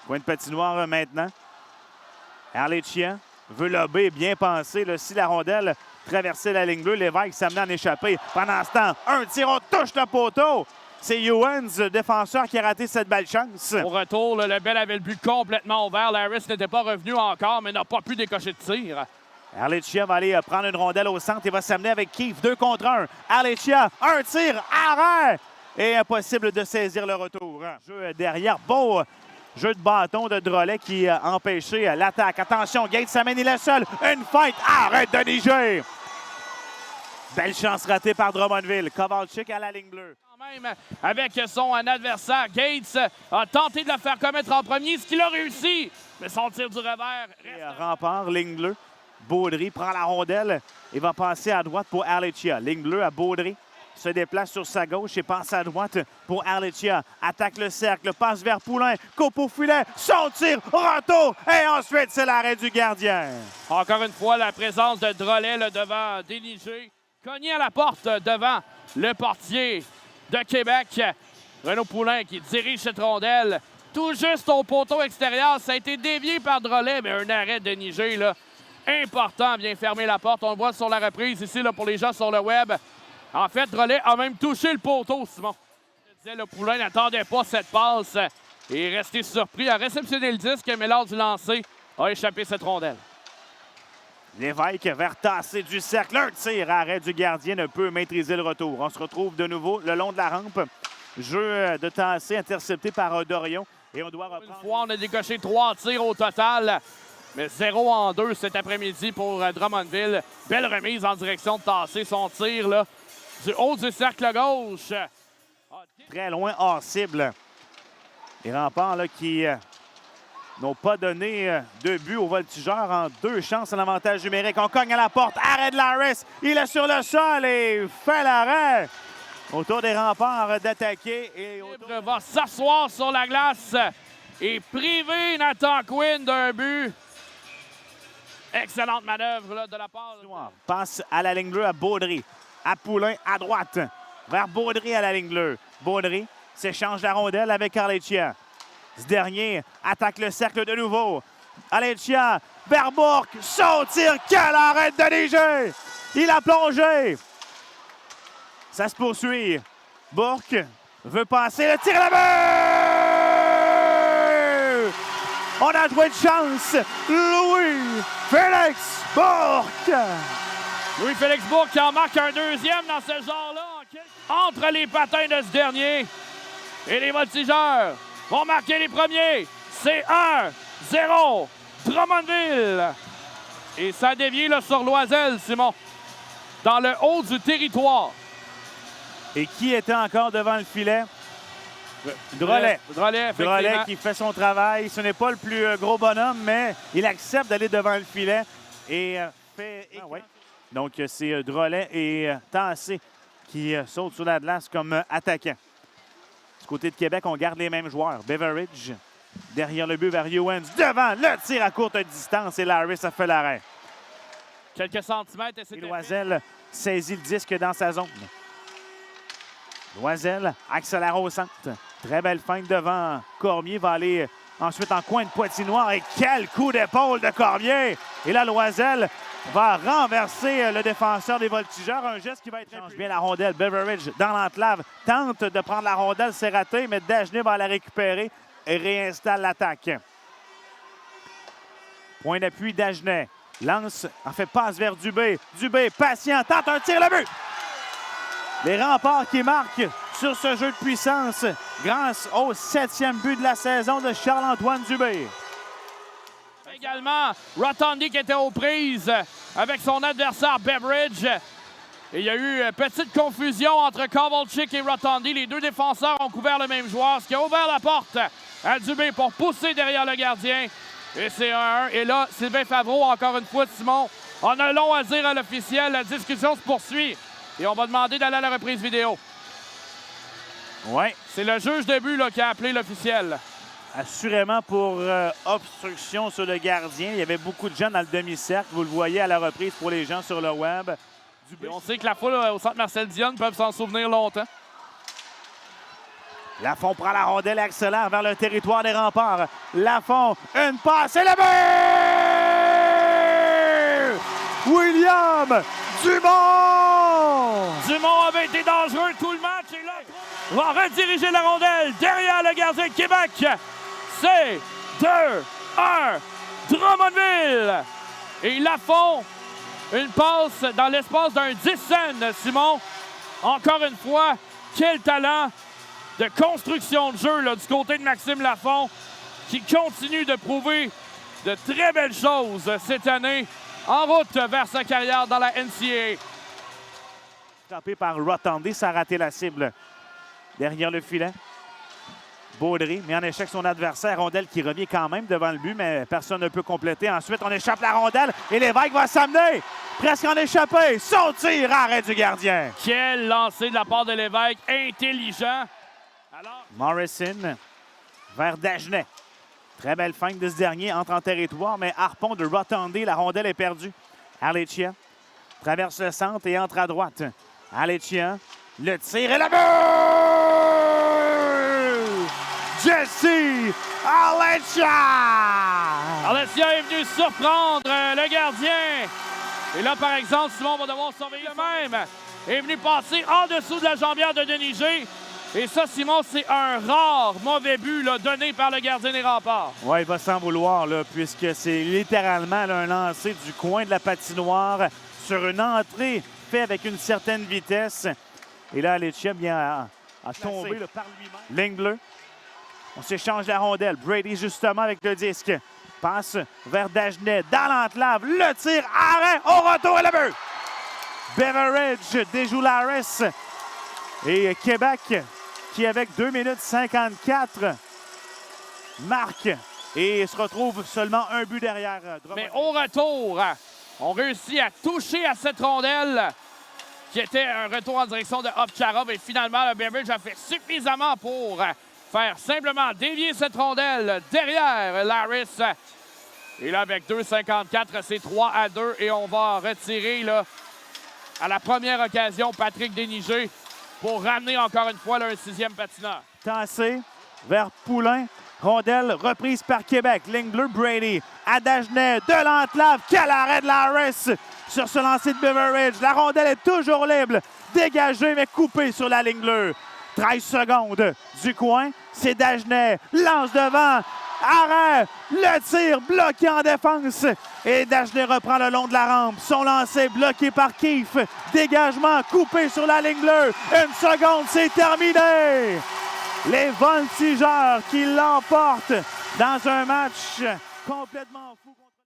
Point de patinoire maintenant. Arlecchia veut lober, bien pensé. Là, si la rondelle traversait la ligne bleue, Lévesque s'amenait à en échapper. Pendant ce temps, un tir, on touche le poteau. C'est Ewens, le défenseur, qui a raté cette belle chance. Au retour, là, le Bell avait le but complètement ouvert. Larris n'était pas revenu encore, mais n'a pas pu décocher de tir. Arlecchia va aller prendre une rondelle au centre et va s'amener avec Keefe, 2 contre 1. Arlecchia, un tir, arrêt! Et impossible de saisir le retour. Jeu derrière, beau jeu de bâton de Drolet qui a empêché l'attaque. Attention, Gates s'amène, il est seul. Une feinte, arrête de niger! Belle chance ratée par Drummondville. Kovalchuk à la ligne bleue. Même avec son adversaire, Gates a tenté de le faire commettre en premier, ce qu'il a réussi. Mais son tir du revers reste... Rempart, ligne bleue. Baudry prend la rondelle et va passer à droite pour Arlecchia. Ligne bleue à Baudry. Se déplace sur sa gauche et passe à droite pour Arlecchia. Attaque le cercle, passe vers Poulain, coupe au filet, son tir, retour et ensuite c'est l'arrêt du gardien. Encore une fois, la présence de Drolet là, devant Déniger. Cogné à la porte devant le portier de Québec. Renaud Poulain qui dirige cette rondelle tout juste au poteau extérieur. Ça a été dévié par Drolet, mais un arrêt de Niger là, important. Vient fermer la porte. On le voit sur la reprise ici là, pour les gens sur le web. En fait, Drolet a même touché le poteau, Simon. Je disais, le Poulain n'attendait pas cette passe et est resté surpris. A réceptionné le disque, mais lors du lancer, a échappé cette rondelle. Lévesque vers tasser du cercle. Un tir, arrêt du gardien, ne peut maîtriser le retour. On se retrouve de nouveau le long de la rampe. Jeu de tasser intercepté par Dorion. Et on doit reprendre... Une fois, on a décoché 3 tirs au total. Mais 0 en 2 cet après-midi pour Drummondville. Belle remise en direction de tasser son tir là, du haut du cercle gauche. Très loin hors cible. Les remparts là, qui n'ont pas donné de but aux voltigeurs en 2 chances en avantage numérique. On cogne à la porte. Arrêt de Larris. Il est sur le sol et fait l'arrêt. Autour des remparts d'attaquer. Et autour... va s'asseoir sur la glace et priver Nathan Quinn d'un but. Excellente manœuvre là, de la part. Passe à la ligne bleue à Baudry. À Poulain à droite. Vers Baudry à la ligne bleue. Baudry s'échange la rondelle avec Arlecchia. Ce dernier attaque le cercle de nouveau. Arlecchia vers Bourque. Son tir. Quel arrêt de Niger! Il a plongé. Ça se poursuit. Bourque veut passer. Le tir à la main! On a joué de chance. Louis-Félix Bourque. Louis-Félix Bourque qui en marque un deuxième dans ce genre-là. Entre les patins de ce dernier. Et les voltigeurs vont marquer les premiers. C'est 1-0. Drummondville. Et ça dévie là, sur Loisel, Simon. Dans le haut du territoire. Et qui était encore devant le filet? Drolet. Drolet qui fait son travail. Ce n'est pas le plus gros bonhomme, mais il accepte d'aller devant le filet et fait... Donc, c'est Drolet et Tassé qui sautent sur la glace comme attaquant. Du côté de Québec, on garde les mêmes joueurs. Beveridge, derrière le but vers Ewens. Devant, le tir à courte distance et Larris a fait l'arrêt. Quelques centimètres. Et Loisel saisit le disque dans sa zone. Loisel accélère au centre. Très belle feinte devant. Cormier va aller ensuite en coin de Poitinoire. Et quel coup d'épaule de Cormier! Et là, Loisel va renverser le défenseur des voltigeurs. Un geste qui va être... Change bien la rondelle. Beveridge dans l'enclave. Tente de prendre la rondelle. C'est raté, mais Dagenet va la récupérer et réinstalle l'attaque. Point d'appui, Dagenet. Lance, en fait, passe vers Dubé. Dubé, patient, tente un tir, le but! Les remparts qui marquent sur ce jeu de puissance grâce au 7e but de la saison de Charles-Antoine Dubé. Également, Rotondi qui était aux prises avec son adversaire Beveridge. Et il y a eu petite confusion entre Kovalchuk et Rotondi. Les 2 défenseurs ont couvert le même joueur, ce qui a ouvert la porte à Dubé pour pousser derrière le gardien. Et c'est 1-1. Et là, Sylvain Favreau, encore une fois, Simon, on a long à dire à l'officiel. La discussion se poursuit. Et on va demander d'aller à la reprise vidéo. Oui. C'est le juge de but là, qui a appelé l'officiel. Assurément pour obstruction sur le gardien. Il y avait beaucoup de gens dans le demi-cercle. Vous le voyez à la reprise pour les gens sur le web. Et on sait que la foule au centre Marcel Dionne peuvent s'en souvenir longtemps. Lafont prend la rondelle et accélère vers le territoire des remparts. Lafont, une passe et le but! William Dumont! Dumont avait été dangereux tout le match et là, va rediriger la rondelle derrière le gardien de Québec. C'est 2-1 Drummondville. Et Lafont, une passe dans l'espace d'un 10 cents, Simon. Encore une fois, quel talent de construction de jeu là, du côté de Maxime Lafont, qui continue de prouver de très belles choses cette année en route vers sa carrière dans la NCAA. Frappé par Rotondi, ça a raté la cible derrière le filet. Baudry met en échec son adversaire. Rondelle qui revient quand même devant le but, mais personne ne peut compléter. Ensuite, on échappe la rondelle et Lévesque va s'amener. Presque en échappé. Son tir, arrêt du gardien. Quel lancer de la part de Lévesque, intelligent. Alors... Morrison vers Dagenet. Très belle feinte de ce dernier, entre en territoire, mais harpon de Rotondi, la rondelle est perdue. Arlecchia traverse le centre et entre à droite. Arlecchia, le tir et le but! Jesse Arlecchia! Arlecchia est venu surprendre le gardien. Et là, par exemple, Simon va devoir surveiller le même. Est venu passer en dessous de la jambière de Denis G. Et ça, Simon, c'est un rare mauvais but là, donné par le gardien des Remparts. Oui, il va s'en vouloir, là, puisque c'est littéralement là, un lancer du coin de la patinoire sur une entrée faite avec une certaine vitesse. Et là, Arlecchia vient à tomber là, par lui-même. Ligne bleue. On s'échange la rondelle. Brady, justement, avec le disque. Passe vers Dagenet. Dans l'enclave. Le tir. Arrêt. Au retour et le but. Beveridge déjoue Laris. Et Québec, qui avec 2 minutes 54, marque et se retrouve seulement un but derrière. Mais au retour, on réussit à toucher à cette rondelle qui était un retour en direction de Ovtcharov. Et finalement, le Beveridge a fait suffisamment pour faire simplement dévier cette rondelle derrière Laris. Et là, avec 2,54, c'est 3-2. Et on va retirer là, à la première occasion Patrick Déniger pour ramener encore une fois là, un 6e patineur. Tassé vers Poulain. Rondelle reprise par Québec. Ligne bleue, Brady. À Dagenet, de l'enclave. Quel arrêt de Laris sur ce lancer de Beveridge. La rondelle est toujours libre. Dégagée, mais coupée sur la ligne bleue. 13 secondes du coin. C'est Dagenet. Lance devant. Arrêt. Le tir bloqué en défense. Et Dagenet reprend le long de la rampe. Son lancer bloqué par Keefe. Dégagement coupé sur la ligne bleue. 1 seconde, c'est terminé. Les Voltigeurs qui l'emportent dans un match complètement fou.